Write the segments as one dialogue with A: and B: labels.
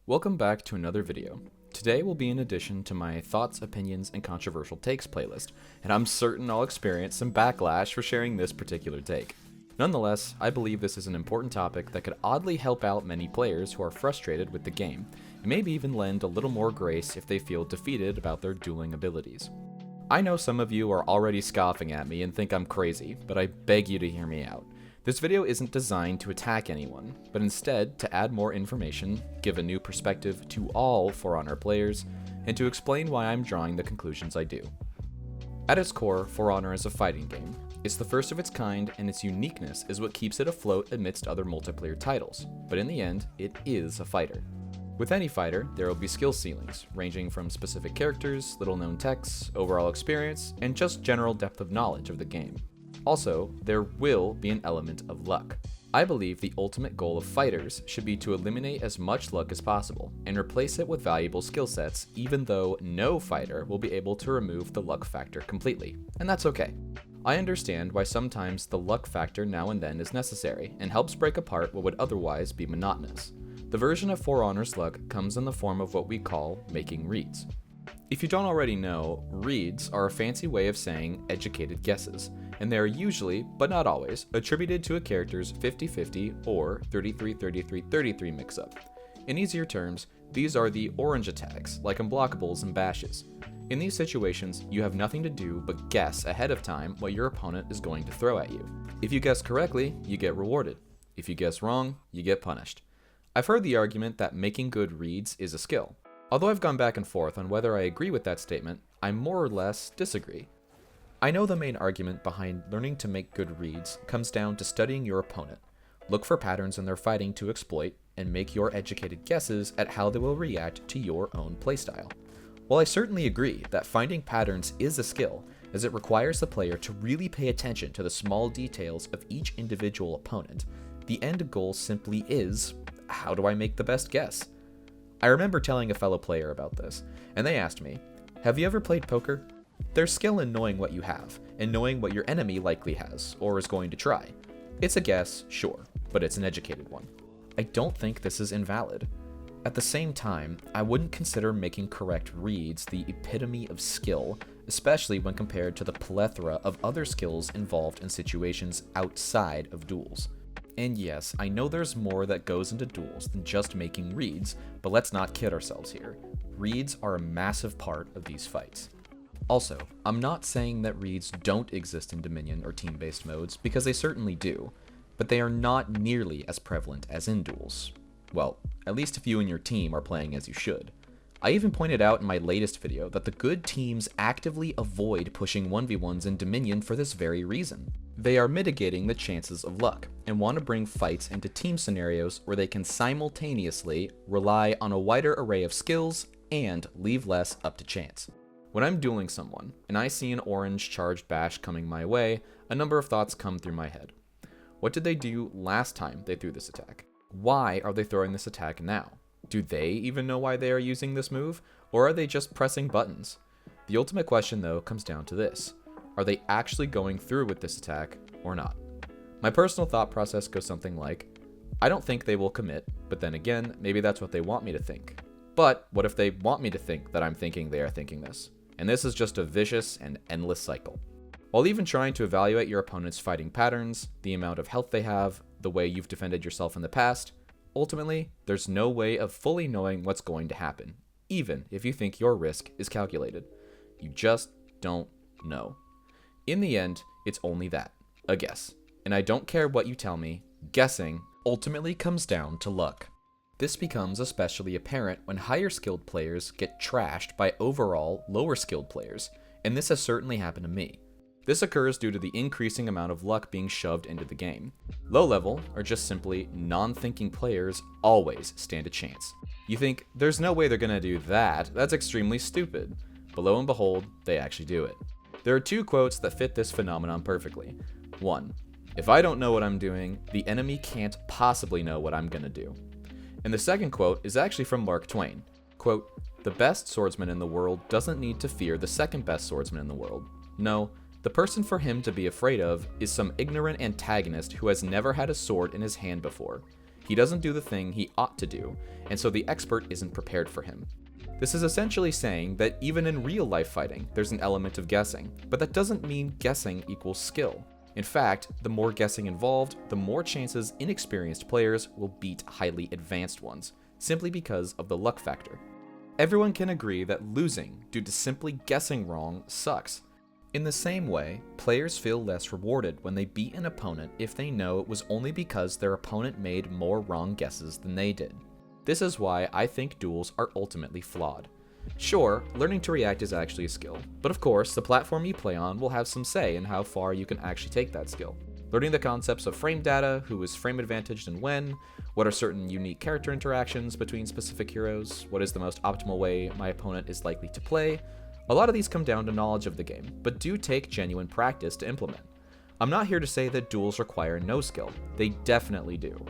A: Welcome back to another video. Today will be in addition to my thoughts, opinions, and controversial takes playlist, and I'm certain I'll experience some backlash for sharing this particular take. Nonetheless, I believe this is an important topic that could oddly help out many players who are frustrated with the game, and maybe even lend a little more grace if they feel defeated about their dueling abilities. I know some of you are already scoffing at me and think I'm crazy, but I beg you to hear me out. This video isn't designed to attack anyone, but instead to add more information, give a new perspective to all For Honor players, and to explain why I'm drawing the conclusions I do. At its core, For Honor is a fighting game. It's the first of its kind, and its uniqueness is what keeps it afloat amidst other multiplayer titles, but in the end, it is a fighter. With any fighter, there will be skill ceilings, ranging from specific characters, little-known techs, overall experience, and just general depth of knowledge of the game. Also, there will be an element of luck. I believe the ultimate goal of fighters should be to eliminate as much luck as possible, and replace it with valuable skill sets, even though no fighter will be able to remove the luck factor completely, and that's okay. I understand why sometimes the luck factor now and then is necessary, and helps break apart what would otherwise be monotonous. The version of For Honor's luck comes in the form of what we call making reads. If you don't already know, reads are a fancy way of saying educated guesses, and they are usually, but not always, attributed to a character's 50-50 or 33-33-33 mix-up. In easier terms, these are the orange attacks, like unblockables and bashes. In these situations, you have nothing to do but guess ahead of time what your opponent is going to throw at you. If you guess correctly, you get rewarded. If you guess wrong, you get punished. I've heard the argument that making good reads is a skill. Although I've gone back and forth on whether I agree with that statement, I more or less disagree. I know the main argument behind learning to make good reads comes down to studying your opponent. Look for patterns in their fighting to exploit, and make your educated guesses at how they will react to your own playstyle. While I certainly agree that finding patterns is a skill, as it requires the player to really pay attention to the small details of each individual opponent, the end goal simply is, how do I make the best guess? I remember telling a fellow player about this, and they asked me, have you ever played poker? There's skill in knowing what you have, and knowing what your enemy likely has, or is going to try. It's a guess, sure, but it's an educated one. I don't think this is invalid. At the same time, I wouldn't consider making correct reads the epitome of skill, especially when compared to the plethora of other skills involved in situations outside of duels. And yes, I know there's more that goes into duels than just making reads, but let's not kid ourselves here. Reads are a massive part of these fights. Also, I'm not saying that reads don't exist in Dominion or team-based modes, because they certainly do, but they are not nearly as prevalent as in duels. Well, at least if you and your team are playing as you should. I even pointed out in my latest video that the good teams actively avoid pushing 1v1s in Dominion for this very reason. They are mitigating the chances of luck, and want to bring fights into team scenarios where they can simultaneously rely on a wider array of skills and leave less up to chance. When I'm dueling someone, and I see an orange charged bash coming my way, a number of thoughts come through my head. What did they do last time they threw this attack? Why are they throwing this attack now? Do they even know why they are using this move, or are they just pressing buttons? The ultimate question, though, comes down to this. Are they actually going through with this attack, or not? My personal thought process goes something like, I don't think they will commit, but then again, maybe that's what they want me to think. But what if they want me to think that I'm thinking they are thinking this? And this is just a vicious and endless cycle. While even trying to evaluate your opponent's fighting patterns, the amount of health they have, the way you've defended yourself in the past, ultimately, there's no way of fully knowing what's going to happen, even if you think your risk is calculated. You just don't know. In the end, it's only that, a guess. And I don't care what you tell me, guessing ultimately comes down to luck. This becomes especially apparent when higher skilled players get trashed by overall lower skilled players, and this has certainly happened to me. This occurs due to the increasing amount of luck being shoved into the game. Low level, or just simply non-thinking players, always stand a chance. You think, there's no way they're gonna do that, that's extremely stupid. But lo and behold, they actually do it. There are two quotes that fit this phenomenon perfectly. 1. If I don't know what I'm doing, the enemy can't possibly know what I'm gonna do. And the second quote is actually from Mark Twain. Quote, the best swordsman in the world doesn't need to fear the second best swordsman in the world. No, the person for him to be afraid of is some ignorant antagonist who has never had a sword in his hand before. He doesn't do the thing he ought to do, and so the expert isn't prepared for him. This is essentially saying that even in real life fighting, there's an element of guessing, but that doesn't mean guessing equals skill. In fact, the more guessing involved, the more chances inexperienced players will beat highly advanced ones, simply because of the luck factor. Everyone can agree that losing due to simply guessing wrong sucks. In the same way, players feel less rewarded when they beat an opponent if they know it was only because their opponent made more wrong guesses than they did. This is why I think duels are ultimately flawed. Sure, learning to react is actually a skill, but of course, the platform you play on will have some say in how far you can actually take that skill. Learning the concepts of frame data, who is frame advantaged and when, what are certain unique character interactions between specific heroes, what is the most optimal way my opponent is likely to play. A lot of these come down to knowledge of the game, but do take genuine practice to implement. I'm not here to say that duels require no skill, they definitely do.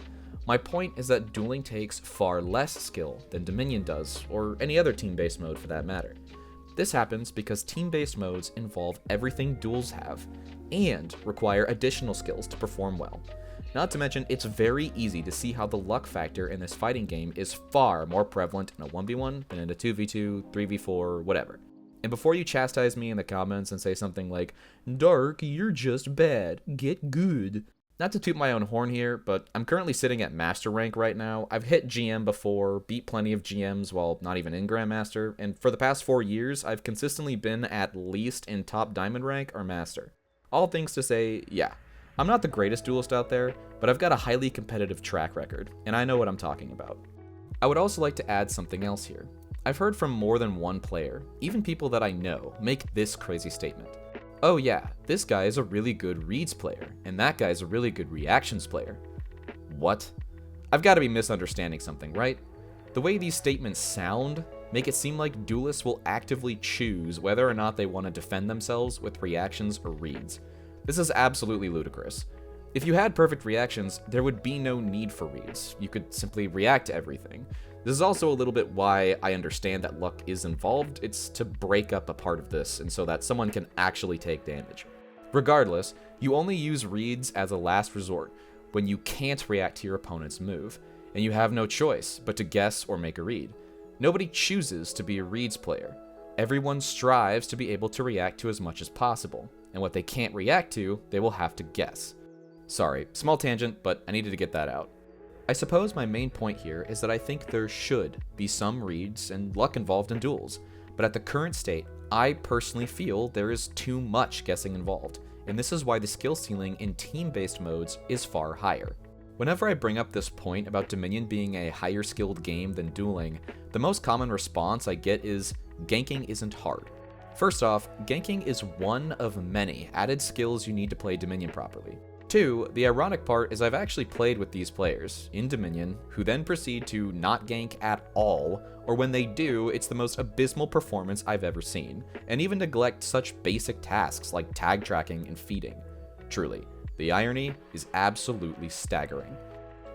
A: My point is that dueling takes far less skill than Dominion does, or any other team-based mode for that matter. This happens because team-based modes involve everything duels have, and require additional skills to perform well. Not to mention, it's very easy to see how the luck factor in this fighting game is far more prevalent in a 1v1 than in a 2v2, 3v4, whatever. And before you chastise me in the comments and say something like, "Dark, you're just bad, get good." Not to toot my own horn here, but I'm currently sitting at Master rank right now. I've hit GM before, beat plenty of GMs while not even in Grandmaster, and for the past 4 years, I've consistently been at least in top Diamond rank or Master. All things to say, yeah, I'm not the greatest duelist out there, but I've got a highly competitive track record, and I know what I'm talking about. I would also like to add something else here. I've heard from more than one player, even people that I know, make this crazy statement. Oh yeah, this guy is a really good reads player, and that guy is a really good reactions player. What? I've got to be misunderstanding something, right? The way these statements sound make it seem like duelists will actively choose whether or not they want to defend themselves with reactions or reads. This is absolutely ludicrous. If you had perfect reactions, there would be no need for reads. You could simply react to everything. This is also a little bit why I understand that luck is involved. It's to break up a part of this, and so that someone can actually take damage. Regardless, you only use reads as a last resort when you can't react to your opponent's move, and you have no choice but to guess or make a read. Nobody chooses to be a reads player. Everyone strives to be able to react to as much as possible, and what they can't react to, they will have to guess. Sorry, small tangent, but I needed to get that out. I suppose my main point here is that I think there should be some reads and luck involved in duels, but at the current state, I personally feel there is too much guessing involved, and this is why the skill ceiling in team-based modes is far higher. Whenever I bring up this point about Dominion being a higher skilled game than dueling, the most common response I get is, ganking isn't hard. First off, ganking is one of many added skills you need to play Dominion properly. 2, the ironic part is I've actually played with these players in Dominion who then proceed to not gank at all, or when they do, it's the most abysmal performance I've ever seen, and even neglect such basic tasks like tag tracking and feeding. Truly, the irony is absolutely staggering.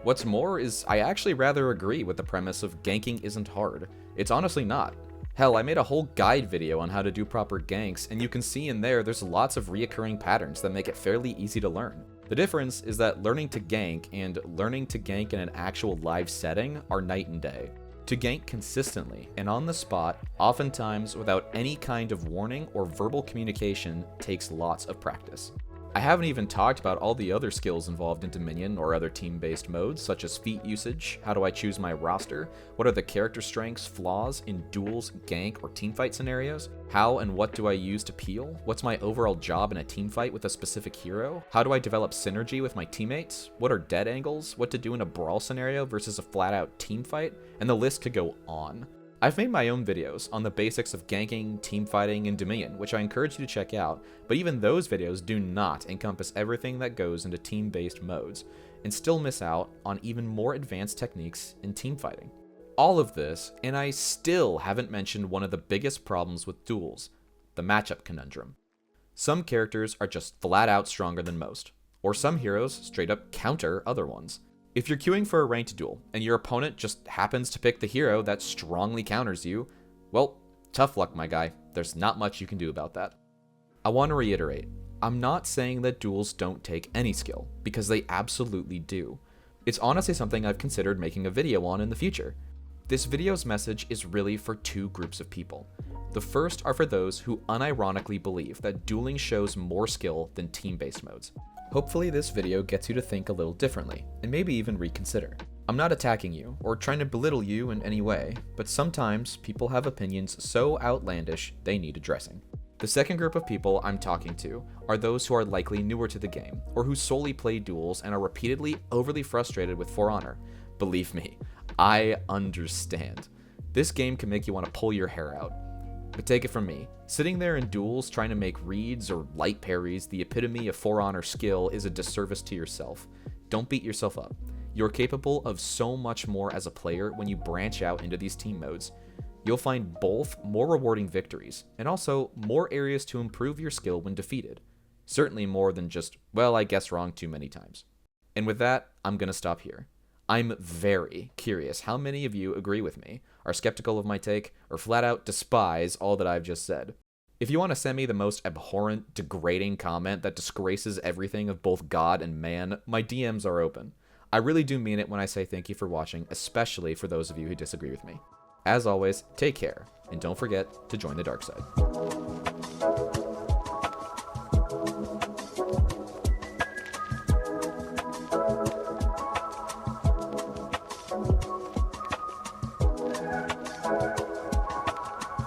A: What's more is I actually rather agree with the premise of ganking isn't hard. It's honestly not. Hell, I made a whole guide video on how to do proper ganks, and you can see in there's lots of reoccurring patterns that make it fairly easy to learn. The difference is that learning to gank and learning to gank in an actual live setting are night and day. To gank consistently and on the spot, oftentimes without any kind of warning or verbal communication, takes lots of practice. I haven't even talked about all the other skills involved in Dominion or other team-based modes, such as feat usage, how do I choose my roster, what are the character strengths, flaws in duels, gank, or teamfight scenarios, how and what do I use to peel, what's my overall job in a teamfight with a specific hero, how do I develop synergy with my teammates, what are dead angles, what to do in a brawl scenario versus a flat-out teamfight, and the list could go on. I've made my own videos on the basics of ganking, teamfighting, and Dominion, which I encourage you to check out, but even those videos do not encompass everything that goes into team-based modes, and still miss out on even more advanced techniques in teamfighting. All of this, and I still haven't mentioned one of the biggest problems with duels, the matchup conundrum. Some characters are just flat out stronger than most, or some heroes straight up counter other ones. If you're queuing for a ranked duel, and your opponent just happens to pick the hero that strongly counters you, well, tough luck, my guy. There's not much you can do about that. I want to reiterate, I'm not saying that duels don't take any skill, because they absolutely do. It's honestly something I've considered making a video on in the future. This video's message is really for two groups of people. The first are for those who unironically believe that dueling shows more skill than team-based modes. Hopefully this video gets you to think a little differently, and maybe even reconsider. I'm not attacking you, or trying to belittle you in any way, but sometimes people have opinions so outlandish they need addressing. The second group of people I'm talking to are those who are likely newer to the game, or who solely play duels and are repeatedly overly frustrated with For Honor. Believe me, I understand. This game can make you want to pull your hair out. But take it from me, sitting there in duels trying to make reads or light parries the epitome of For Honor skill is a disservice to yourself. Don't beat yourself up. You're capable of so much more as a player when you branch out into these team modes. You'll find both more rewarding victories, and also more areas to improve your skill when defeated. Certainly more than just, well, I guessed wrong too many times. And with that, I'm gonna stop here. I'm very curious how many of you agree with me, are skeptical of my take, or flat out despise all that I've just said. If you want to send me the most abhorrent, degrading comment that disgraces everything of both God and man, my DMs are open. I really do mean it when I say thank you for watching, especially for those of you who disagree with me. As always, take care, and don't forget to join the dark side.